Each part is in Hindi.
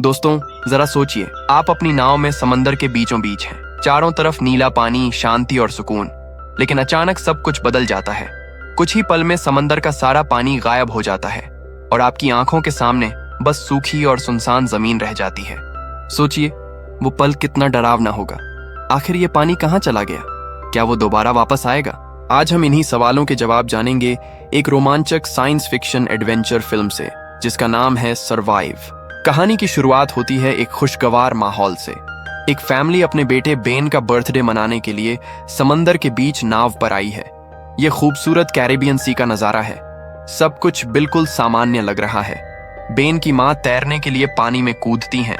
दोस्तों, जरा सोचिए, आप अपनी नाव में समंदर के बीचों बीच हैं। चारों तरफ नीला पानी, शांति और सुकून। लेकिन अचानक सब कुछ बदल जाता है। कुछ ही पल में समंदर का सारा पानी गायब हो जाता है और आपकी आंखों के सामने बस सूखी और सुनसान जमीन रह जाती है। सोचिए, वो पल कितना डरावना होगा। आखिर ये पानी कहाँ चला गया? क्या वो दोबारा वापस आएगा? आज हम इन्हीं सवालों के जवाब जानेंगे एक रोमांचक साइंस फिक्शन एडवेंचर फिल्म से, जिसका नाम है सरवाइव। कहानी की शुरुआत होती है एक खुशगवार माहौल से। एक फैमिली अपने बेटे बेन का बर्थडे मनाने के लिए समंदर के बीच नाव पर आई है। यह खूबसूरत कैरेबियन सी का नजारा है। सब कुछ बिल्कुल सामान्य लग रहा है। बेन की माँ तैरने के लिए पानी में कूदती हैं,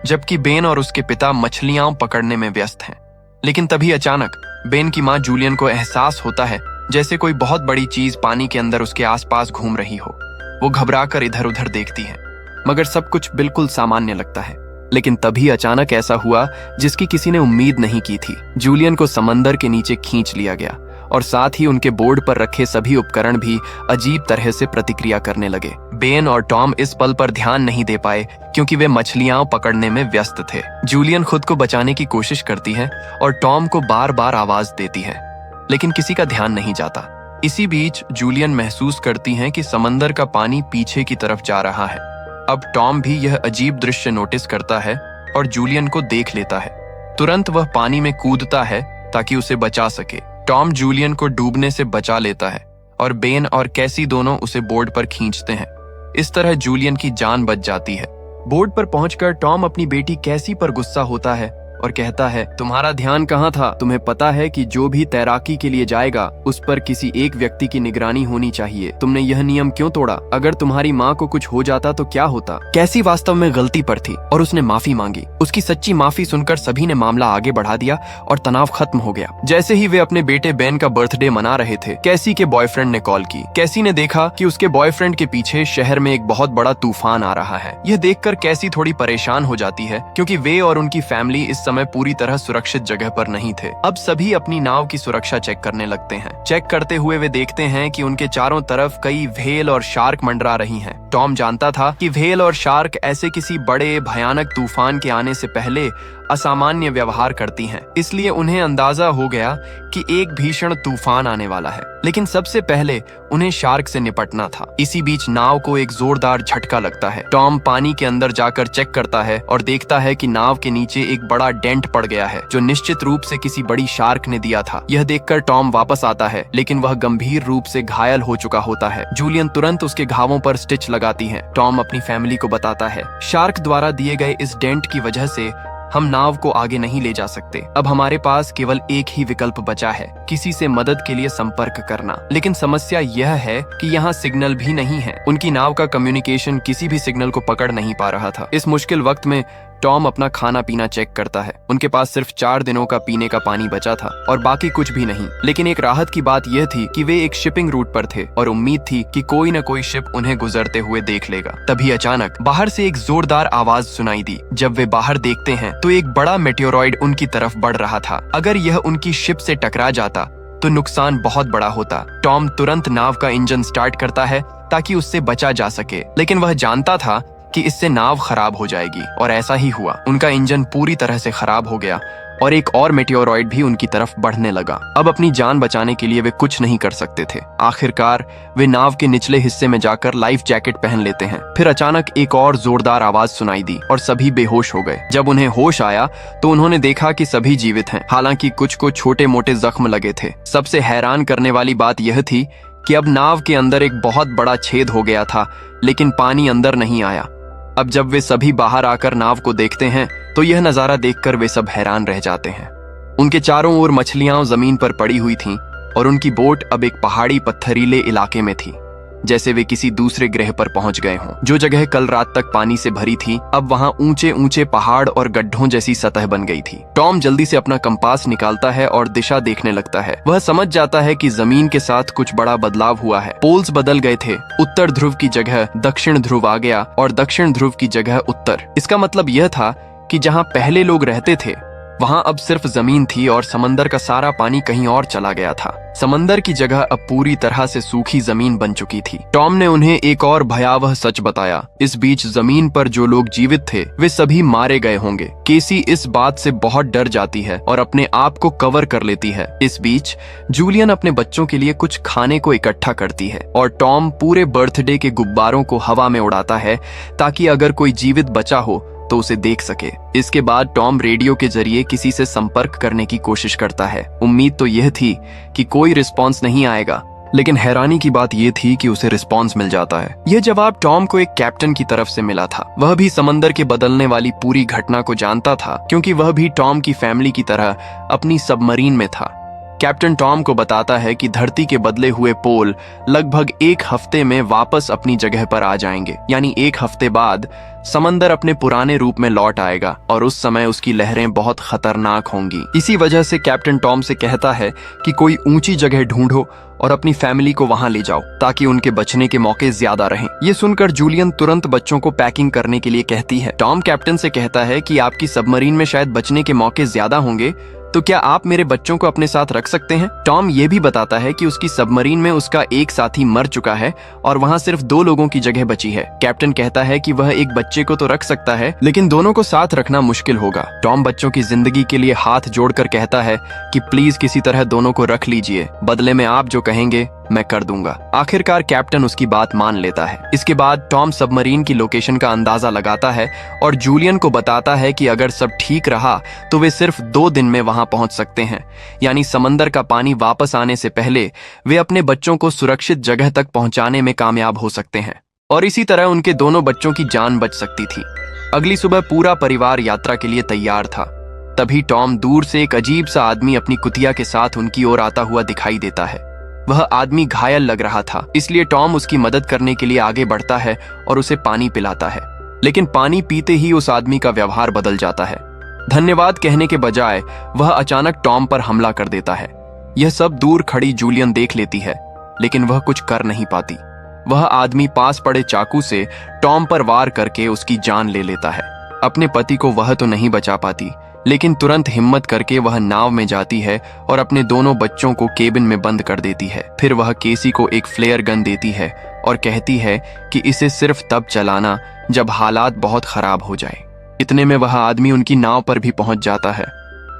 जबकि बेन और उसके पिता मछलियां पकड़ने में व्यस्त हैं। लेकिन तभी अचानक बेन की माँ जूलियन को एहसास होता है जैसे कोई बहुत बड़ी चीज पानी के अंदर उसके आसपास घूम रही हो। वो घबराकर इधर उधर देखती है, मगर सब कुछ बिल्कुल सामान्य लगता है। लेकिन तभी अचानक ऐसा हुआ जिसकी किसी ने उम्मीद नहीं की थी। जूलियन को समंदर के नीचे खींच लिया गया और साथ ही उनके बोर्ड पर रखे सभी उपकरण भी अजीब तरह से प्रतिक्रिया करने लगे। बेन और टॉम इस पल पर ध्यान नहीं दे पाए क्योंकि वे मछलियां पकड़ने में व्यस्त थे। जूलियन खुद को बचाने की कोशिश करती है और टॉम को बार बार आवाज देती है, लेकिन किसी का ध्यान नहीं जाता। इसी बीच जूलियन महसूस करती है कि समंदर का पानी पीछे की तरफ जा रहा है। अब टॉम भी यह अजीब दृश्य नोटिस करता है और जूलियन को देख लेता है। तुरंत वह पानी में कूदता है ताकि उसे बचा सके। टॉम जूलियन को डूबने से बचा लेता है और बेन और कैसी दोनों उसे बोर्ड पर खींचते हैं। इस तरह जूलियन की जान बच जाती है। बोर्ड पर पहुंचकर टॉम अपनी बेटी कैसी पर गुस्सा होता है और कहता है, तुम्हारा ध्यान कहाँ था? तुम्हें पता है कि जो भी तैराकी के लिए जाएगा उस पर किसी एक व्यक्ति की निगरानी होनी चाहिए। तुमने यह नियम क्यों तोड़ा? अगर तुम्हारी माँ को कुछ हो जाता तो क्या होता? कैसी वास्तव में गलती पर थी और उसने माफी मांगी। उसकी सच्ची माफी सुनकर सभी ने मामला आगे बढ़ा दिया और तनाव खत्म हो गया। जैसे ही वे अपने बेटे बेन का बर्थडे मना रहे थे, कैसी के बॉयफ्रेंड ने कॉल की। कैसी ने देखा कि उसके बॉयफ्रेंड के पीछे शहर में एक बहुत बड़ा तूफान आ रहा है। यह देखकर कैसी थोड़ी परेशान हो जाती है क्योंकि वे और उनकी फैमिली इस समय पूरी तरह सुरक्षित जगह पर नहीं थे। अब सभी अपनी नाव की सुरक्षा चेक करने लगते हैं। चेक करते हुए वे देखते हैं कि उनके चारों तरफ कई व्हेल और शार्क मंडरा रही हैं। टॉम जानता था कि व्हेल और शार्क ऐसे किसी बड़े भयानक तूफान के आने से पहले असामान्य व्यवहार करती हैं, इसलिए उन्हें अंदाजा हो गया कि एक भीषण तूफान आने वाला है। लेकिन सबसे पहले उन्हें शार्क से निपटना था। इसी बीच नाव को एक जोरदार झटका लगता है। टॉम पानी के अंदर जाकर चेक करता है और देखता है कि नाव के नीचे एक बड़ा डेंट पड़ गया है, जो निश्चित रूप से किसी बड़ी शार्क ने दिया था। यह देखकर टॉम वापस आता है, लेकिन वह गंभीर रूप से घायल हो चुका होता है। जूलियन तुरंत उसके घावों पर स्टिच लगाती है। टॉम अपनी फैमिली को बताता है, शार्क द्वारा दिए गए इस डेंट की वजह से हम नाव को आगे नहीं ले जा सकते। अब हमारे पास केवल एक ही विकल्प बचा है, किसी से मदद के लिए संपर्क करना। लेकिन समस्या यह है कि यहाँ सिग्नल भी नहीं है। उनकी नाव का कम्युनिकेशन किसी भी सिग्नल को पकड़ नहीं पा रहा था। इस मुश्किल वक्त में टॉम अपना खाना पीना चेक करता है। उनके पास सिर्फ 4 दिनों का पीने का पानी बचा था और बाकी कुछ भी नहीं। लेकिन एक राहत की बात यह थी कि वे एक शिपिंग रूट पर थे और उम्मीद थी कि कोई न कोई शिप उन्हें गुजरते हुए देख लेगा। तभी अचानक बाहर से एक जोरदार आवाज सुनाई दी। जब वे बाहर देखते हैं तो एक बड़ा मेटेओरॉइड उनकी तरफ बढ़ रहा था। अगर यह उनकी शिप से टकरा जाता तो नुकसान बहुत बड़ा होता। टॉम तुरंत नाव का इंजन स्टार्ट करता है ताकि उससे बचा जा सके, लेकिन वह जानता था कि इससे नाव खराब हो जाएगी और ऐसा ही हुआ। उनका इंजन पूरी तरह से खराब हो गया और एक और मेटेओरॉइड भी उनकी तरफ बढ़ने लगा। अब अपनी जान बचाने के लिए वे कुछ नहीं कर सकते थे। आखिरकार वे नाव के निचले हिस्से में जाकर लाइफ जैकेट पहन लेते हैं। फिर अचानक एक और जोरदार आवाज सुनाई दी और सभी बेहोश हो गए। जब उन्हें होश आया तो उन्होंने देखा कि सभी जीवित हैं, हालांकि कुछ को छोटे मोटे जख्म लगे थे। सबसे हैरान करने वाली बात यह थी कि अब नाव के अंदर एक बहुत बड़ा छेद हो गया था, लेकिन पानी अंदर नहीं आया। अब जब वे सभी बाहर आकर नाव को देखते हैं तो यह नजारा देखकर वे सब हैरान रह जाते हैं। उनके चारों ओर मछलियां जमीन पर पड़ी हुई थीं और उनकी बोट अब एक पहाड़ी पत्थरीले इलाके में थी, जैसे वे किसी दूसरे ग्रह पर पहुंच गए हों। जो जगह कल रात तक पानी से भरी थी, अब वहां ऊंचे ऊंचे पहाड़ और गड्ढों जैसी सतह बन गई थी। टॉम जल्दी से अपना कंपास निकालता है और दिशा देखने लगता है। वह समझ जाता है कि जमीन के साथ कुछ बड़ा बदलाव हुआ है। पोल्स बदल गए थे। उत्तर ध्रुव की जगह दक्षिण ध्रुव आ गया और दक्षिण ध्रुव की जगह उत्तर। इसका मतलब यह था कि जहाँ पहले लोग रहते थे वहां अब सिर्फ जमीन थी और समंदर का सारा पानी कहीं और चला गया था। समंदर की जगह अब पूरी तरह से सूखी जमीन बन चुकी थी। टॉम ने उन्हें एक और भयावह सच बताया। इस बीच जमीन पर जो लोग जीवित थे वे सभी मारे गए होंगे। केसी इस बात से बहुत डर जाती है और अपने आप को कवर कर लेती है। इस बीच जूलियन अपने बच्चों के लिए कुछ खाने को इकट्ठा करती है और टॉम पूरे बर्थडे के गुब्बारों को हवा में उड़ाता है ताकि अगर कोई जीवित बचा हो तो उसे देख सके। इसके बाद टॉम रेडियो के जरिए किसी से संपर्क करने की कोशिश करता है। उम्मीद तो यह थी कि कोई रिस्पॉन्स नहीं आएगा, लेकिन हैरानी की बात यह थी कि उसे रिस्पॉन्स मिल जाता है। यह जवाब टॉम को एक कैप्टन की तरफ से मिला था। वह भी समंदर के बदलने वाली पूरी घटना को जानता था, क्योंकि वह भी टॉम की फैमिली की तरह अपनी सबमरीन में था। कैप्टन टॉम को बताता है कि धरती के बदले हुए पोल लगभग एक हफ्ते में वापस अपनी जगह पर आ जाएंगे, यानी एक हफ्ते बाद समंदर अपने पुराने रूप में लौट आएगा और उस समय उसकी लहरें बहुत खतरनाक होंगी। इसी वजह से कैप्टन टॉम से कहता है कि कोई ऊंची जगह ढूंढो और अपनी फैमिली को वहां ले जाओ ताकि उनके बचने के मौके ज्यादा रहें। ये सुनकर जूलियन तुरंत बच्चों को पैकिंग करने के लिए कहती है। टॉम कैप्टन से कहता है कि आपकी सबमरीन में शायद बचने के मौके ज्यादा होंगे, तो क्या आप मेरे बच्चों को अपने साथ रख सकते हैं? टॉम ये भी बताता है कि उसकी सबमरीन में उसका एक साथी मर चुका है और वहां सिर्फ 2 लोगों की जगह बची है। कैप्टन कहता है कि वह एक बच्चे को तो रख सकता है, लेकिन दोनों को साथ रखना मुश्किल होगा। टॉम बच्चों की जिंदगी के लिए हाथ जोड़कर कहता है कि प्लीज किसी तरह दोनों को रख लीजिए, बदले में आप जो कहेंगे मैं कर दूंगा। आखिरकार कैप्टन उसकी बात मान लेता है। इसके बाद टॉम सबमरीन की लोकेशन का अंदाजा लगाता है और जूलियन को बताता है कि अगर सब ठीक रहा तो वे सिर्फ 2 दिन में वहां पहुंच सकते हैं, यानी समंदर का पानी वापस आने से पहले वे अपने बच्चों को सुरक्षित जगह तक पहुंचाने में कामयाब हो सकते हैं और इसी तरह उनके दोनों बच्चों की जान बच सकती थी। अगली सुबह पूरा परिवार यात्रा के लिए तैयार था। तभी टॉम दूर से एक अजीब सा आदमी अपनी कुतिया के साथ उनकी ओर आता हुआ दिखाई देता है। वह आदमी घायल लग रहा था, इसलिए टॉम उसकी मदद करने के लिए आगे बढ़ता है और उसे पानी पिलाता है। लेकिन पानी पीते ही उस आदमी का व्यवहार बदल जाता है। धन्यवाद कहने के बजाय वह अचानक टॉम पर हमला कर देता है। यह सब दूर खड़ी जूलियन देख लेती है, लेकिन वह कुछ कर नहीं पाती। वह आदमी पास पड़े चाकू से टॉम पर वार करके उसकी जान ले लेता है। अपने पति को वह तो नहीं बचा पाती, लेकिन तुरंत हिम्मत करके वह नाव में जाती है और अपने दोनों बच्चों को केबिन में बंद कर देती है। फिर वह केसी को एक फ्लेयर गन देती है और कहती है कि इसे सिर्फ तब चलाना जब हालात बहुत खराब हो जाए। इतने में वह आदमी उनकी नाव पर भी पहुंच जाता है।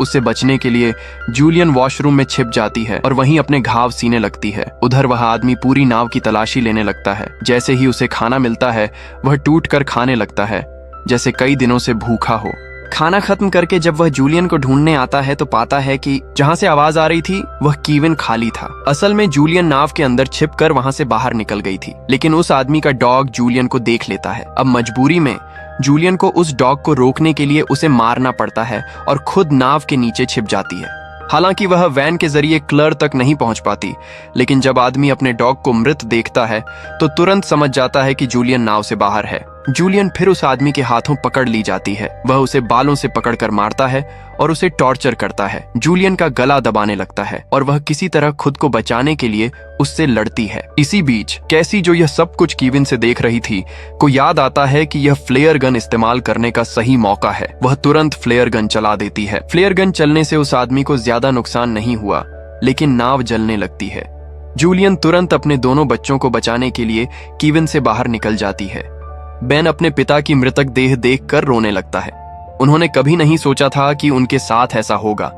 उससे बचने के लिए जूलियन वॉशरूम में छिप जाती है और वहीं अपने घाव सीने लगती है। उधर वह आदमी पूरी नाव की तलाशी लेने लगता है। जैसे ही उसे खाना मिलता है वह टूट कर खाने लगता है, जैसे कई दिनों से भूखा हो। खाना खत्म करके जब वह जूलियन को ढूंढने आता है तो पाता है कि जहां से आवाज आ रही थी वह कीविन खाली था। असल में जूलियन नाव के अंदर छिपकर वहां से बाहर निकल गई थी, लेकिन उस आदमी का डॉग जूलियन को देख लेता है। अब मजबूरी में जूलियन को उस डॉग को रोकने के लिए उसे मारना पड़ता है और खुद नाव के नीचे छिप जाती है। हालांकि वह वैन के जरिए क्लर तक नहीं पहुंच पाती, लेकिन जब आदमी अपने डॉग को मृत देखता है तो तुरंत समझ जाता है कि जूलियन नाव से बाहर है। जूलियन फिर उस आदमी के हाथों पकड़ ली जाती है। वह उसे बालों से पकड़कर मारता है और उसे टॉर्चर करता है। जूलियन का गला दबाने लगता है और वह किसी तरह खुद को बचाने के लिए उससे लड़ती है। इसी बीच कैसी, जो यह सब कुछ कीविन से देख रही थी, को याद आता है कि यह फ्लेयर गन इस्तेमाल करने का सही मौका है। वह तुरंत फ्लेयर गन चला देती है। फ्लेयर गन चलने से उस आदमी को ज्यादा नुकसान नहीं हुआ, लेकिन नाव जलने लगती है। जूलियन तुरंत अपने दोनों बच्चों को बचाने के लिए कीविन से बाहर निकल जाती है। बेन अपने पिता की मृतक देह देखकर रोने लगता है। उन्होंने कभी नहीं सोचा था कि उनके साथ ऐसा होगा।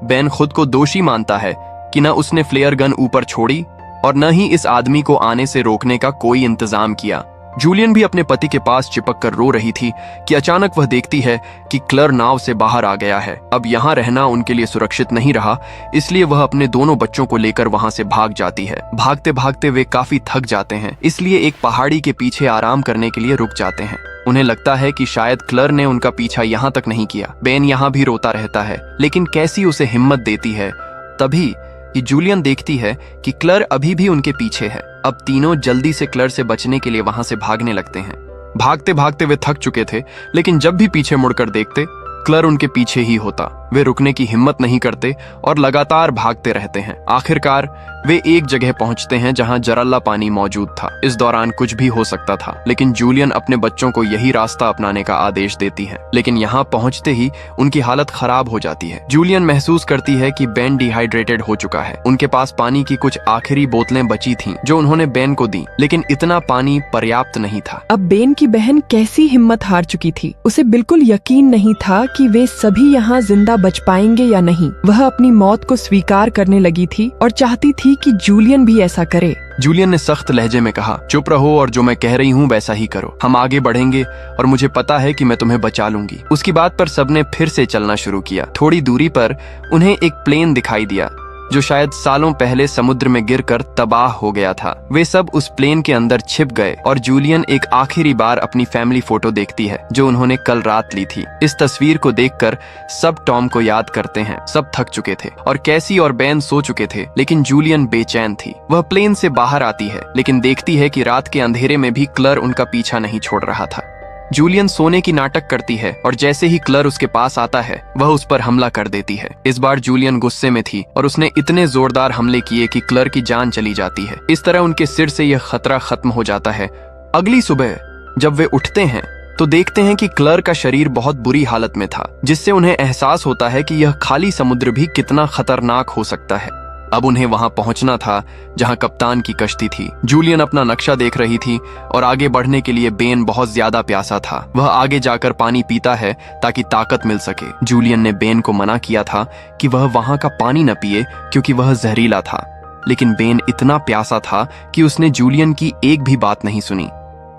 बेन खुद को दोषी मानता है कि न उसने फ्लेयर गन ऊपर छोड़ी और न ही इस आदमी को आने से रोकने का कोई इंतजाम किया। जूलियन भी अपने पति के पास चिपक कर रो रही थी कि अचानक वह देखती है कि क्लर नाव से बाहर आ गया है। अब यहाँ रहना उनके लिए सुरक्षित नहीं रहा, इसलिए वह अपने दोनों बच्चों को लेकर वहां से भाग जाती है। भागते भागते वे काफी थक जाते हैं, इसलिए एक पहाड़ी के पीछे आराम करने के लिए रुक जाते हैं। उन्हें लगता है कि शायद क्लर ने उनका पीछा यहाँ तक नहीं किया। बेन यहाँ भी रोता रहता है, लेकिन कैसी उसे हिम्मत देती है। तभी कि जूलियन देखती है कि क्लर अभी भी उनके पीछे है। अब तीनों जल्दी से क्लर से बचने के लिए वहां से भागने लगते हैं। भागते भागते वे थक चुके थे, लेकिन जब भी पीछे मुड़कर देखते क्लर उनके पीछे ही होता। वे रुकने की हिम्मत नहीं करते और लगातार भागते रहते हैं। आखिरकार वे एक जगह पहुंचते हैं जहां जरल्ला पानी मौजूद था। इस दौरान कुछ भी हो सकता था, लेकिन जूलियन अपने बच्चों को यही रास्ता अपनाने का आदेश देती है। लेकिन यहाँ पहुंचते ही उनकी हालत खराब हो जाती है। जूलियन महसूस करती है कि बेन डिहाइड्रेटेड हो चुका है। उनके पास पानी की कुछ आखिरी बोतलें बची थीं, जो उन्होंने बेन को दी, लेकिन इतना पानी पर्याप्त नहीं था। अब बेन की बहन कैसी हिम्मत हार चुकी थी। उसे बिल्कुल यकीन नहीं था कि वे सभी यहाँ जिंदा बच पाएंगे या नहीं। वह अपनी मौत को स्वीकार करने लगी थी और चाहती थी कि जूलियन भी ऐसा करे। जूलियन ने सख्त लहजे में कहा, चुप रहो और जो मैं कह रही हूँ वैसा ही करो। हम आगे बढ़ेंगे और मुझे पता है कि मैं तुम्हें बचा लूंगी। उसकी बात पर सबने फिर से चलना शुरू किया। थोड़ी दूरी पर उन्हें एक प्लेन दिखाई दिया जो शायद सालों पहले समुद्र में गिरकर तबाह हो गया था। वे सब उस प्लेन के अंदर छिप गए और जूलियन एक आखिरी बार अपनी फैमिली फोटो देखती है जो उन्होंने कल रात ली थी। इस तस्वीर को देखकर सब टॉम को याद करते हैं। सब थक चुके थे और कैसी और बेन सो चुके थे, लेकिन जूलियन बेचैन थी। वह प्लेन से बाहर आती है, लेकिन देखती है कि रात के अंधेरे में भी क्लर उनका पीछा नहीं छोड़ रहा था। जूलियन सोने की नाटक करती है और जैसे ही क्लर उसके पास आता है वह उस पर हमला कर देती है। इस बार जूलियन गुस्से में थी और उसने इतने जोरदार हमले किए कि क्लर की जान चली जाती है। इस तरह उनके सिर से यह खतरा खत्म हो जाता है। अगली सुबह जब वे उठते हैं तो देखते हैं कि क्लर का शरीर बहुत बुरी हालत में था, जिससे उन्हें एहसास होता है कि यह खाली समुद्र भी कितना खतरनाक हो सकता है। अब उन्हें वहां पहुंचना था जहां कप्तान की कश्ती थी। जूलियन अपना नक्शा देख रही थी और आगे बढ़ने के लिए बेन बहुत ज्यादा प्यासा था। वह आगे जाकर पानी पीता है ताकि ताकत मिल सके। जूलियन ने बेन को मना किया था कि वह वहां का पानी न पिए क्योंकि वह जहरीला था, लेकिन बेन इतना प्यासा था कि उसने जूलियन की एक भी बात नहीं सुनी।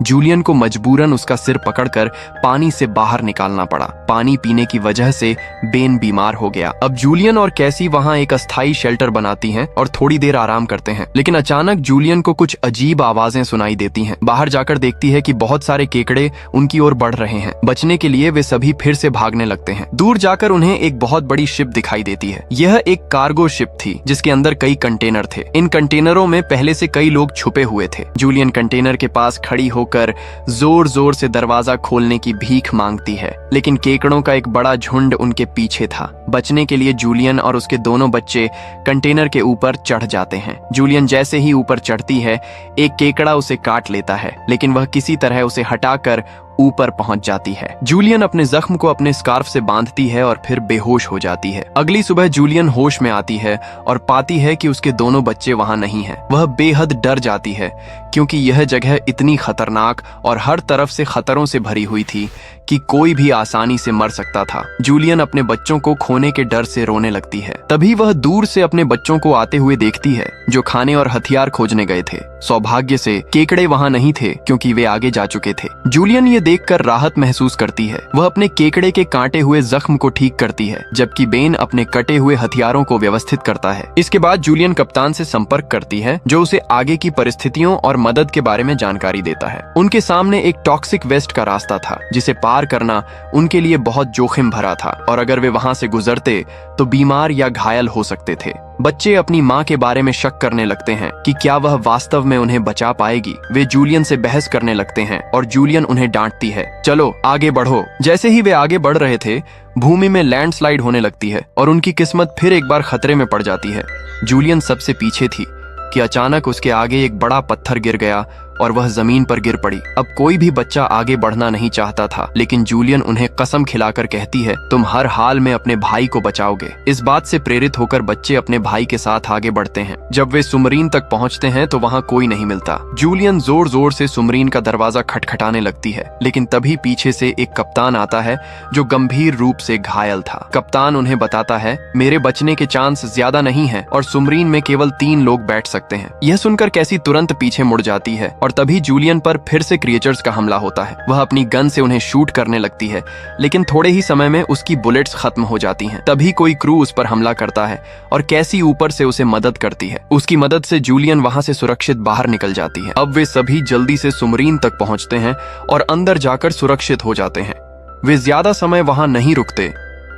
जूलियन को मजबूरन उसका सिर पकड़कर पानी से बाहर निकालना पड़ा। पानी पीने की वजह से बेन बीमार हो गया। अब जूलियन और कैसी वहां एक अस्थायी शेल्टर बनाती हैं और थोड़ी देर आराम करते हैं, लेकिन अचानक जूलियन को कुछ अजीब आवाजें सुनाई देती हैं। बाहर जाकर देखती है कि बहुत सारे केकड़े उनकी ओर बढ़ रहे हैं। बचने के लिए वे सभी फिर से भागने लगते हैं। दूर जाकर उन्हें एक बहुत बड़ी शिप दिखाई देती है। यह एक कार्गो शिप थी जिसके अंदर कई कंटेनर थे। इन कंटेनरों में पहले से कई लोग छुपे हुए थे। जूलियन कंटेनर के पास खड़ी होकर जोर जोर से दरवाजा खोलने की भीख मांगती है, लेकिन केकड़ों का एक बड़ा झुंड उनके पीछे था। बचने के लिए जूलियन और उसके दोनों बच्चे कंटेनर के ऊपर चढ़ जाते हैं। जूलियन जैसे ही ऊपर चढ़ती है, एक केकड़ा उसे काट लेता है, लेकिन वह किसी तरह उसे हटाकर ऊपर पहुंच जाती है। जूलियन अपने जख्म को अपने स्कार्फ से बांधती है और फिर बेहोश हो जाती है। अगली सुबह जूलियन होश में आती है और पाती है कि उसके दोनों बच्चे वहां नहीं हैं। वह बेहद डर जाती है क्योंकि यह जगह इतनी खतरनाक और हर तरफ से खतरों से भरी हुई थी कि कोई भी आसानी से मर सकता था। जूलियन अपने बच्चों को खोने के डर से रोने लगती है। तभी वह दूर से अपने बच्चों को आते हुए देखती है जो खाने और हथियार खोजने गए थे। सौभाग्य से केकड़े वहां नहीं थे क्योंकि वे आगे जा चुके थे। जूलियन ये देखकर राहत महसूस करती है। वह अपने केकड़े के काटे हुए जख्म को ठीक करती है, जबकि बेन अपने कटे हुए हथियारों को व्यवस्थित करता है। इसके बाद जूलियन कप्तान से संपर्क करती है जो उसे आगे की परिस्थितियों और मदद के बारे में जानकारी देता है। उनके सामने एक टॉक्सिक वेस्ट का रास्ता था जिसे पार करना उनके लिए बहुत जोखिम भरा था और अगर वे वहां से गुजरते तो बीमार या घायल हो सकते थे। बच्चे अपनी माँ के बारे में शक करने लगते हैं कि क्या वह वास्तव में उन्हें बचा पाएगी। वे जूलियन से बहस करने लगते हैं और जूलियन उन्हें डांटती है, चलो आगे बढ़ो। जैसे ही वे आगे बढ़ रहे थे, भूमि में लैंडस्लाइड होने लगती है और उनकी किस्मत फिर एक बार खतरे में पड़ जाती है। जूलियन सबसे पीछे थी कि अचानक उसके आगे एक बड़ा पत्थर गिर गया और वह जमीन पर गिर पड़ी। अब कोई भी बच्चा आगे बढ़ना नहीं चाहता था, लेकिन जूलियन उन्हें कसम खिलाकर कहती है, तुम हर हाल में अपने भाई को बचाओगे। इस बात से प्रेरित होकर बच्चे अपने भाई के साथ आगे बढ़ते हैं। जब वे सुमरीन तक पहुंचते हैं तो वहां कोई नहीं मिलता। जूलियन जोर जोर से सुमरीन का दरवाजा खटखटाने लगती है, लेकिन तभी पीछे से एक कप्तान आता है जो गंभीर रूप से घायल था। कप्तान उन्हें बताता है, मेरे बचने के चांस ज्यादा नहीं है और सुमरीन में केवल 3 लोग बैठ सकते हैं। यह सुनकर कैसी तुरंत पीछे मुड़ जाती है और तभी जूलियन पर फिर से क्रिएचर्स का हमला होता है। वह अपनी गन से उन्हें शूट करने लगती है, लेकिन थोड़े ही समय में उसकी बुलेट्स खत्म हो जाती हैं। तभी कोई क्रू उस पर हमला करता है और कैसी ऊपर से उसे मदद करती है। उसकी मदद से जूलियन वहां से सुरक्षित बाहर निकल जाती है। अब वे सभी जल्दी से सुमरीन तक पहुंचते हैं और अंदर जाकर सुरक्षित हो जाते हैं। वे ज्यादा समय वहां नहीं रुकते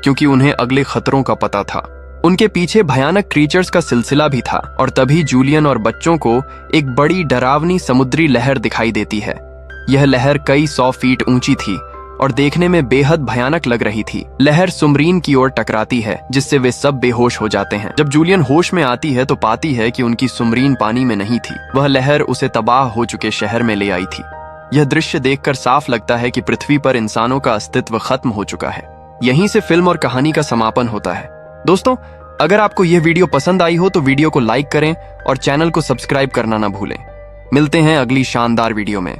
क्योंकि उन्हें अगले खतरों का पता था। उनके पीछे भयानक क्रीचर्स का सिलसिला भी था और तभी जूलियन और बच्चों को एक बड़ी डरावनी समुद्री लहर दिखाई देती है। यह लहर कई 100 फीट ऊंची थी और देखने में बेहद भयानक लग रही थी। लहर सुमरीन की ओर टकराती है जिससे वे सब बेहोश हो जाते हैं। जब जूलियन होश में आती है तो पाती है कि उनकी सुमरीन पानी में नहीं थी, वह लहर उसे तबाह हो चुके शहर में ले आई थी। यह दृश्य देखकर साफ लगता है कि पृथ्वी पर इंसानों का अस्तित्व खत्म हो चुका है। यहीं से फिल्म और कहानी का समापन होता है। दोस्तों, अगर आपको यह वीडियो पसंद आई हो तो वीडियो को लाइक करें और चैनल को सब्सक्राइब करना ना भूलें। मिलते हैं अगली शानदार वीडियो में।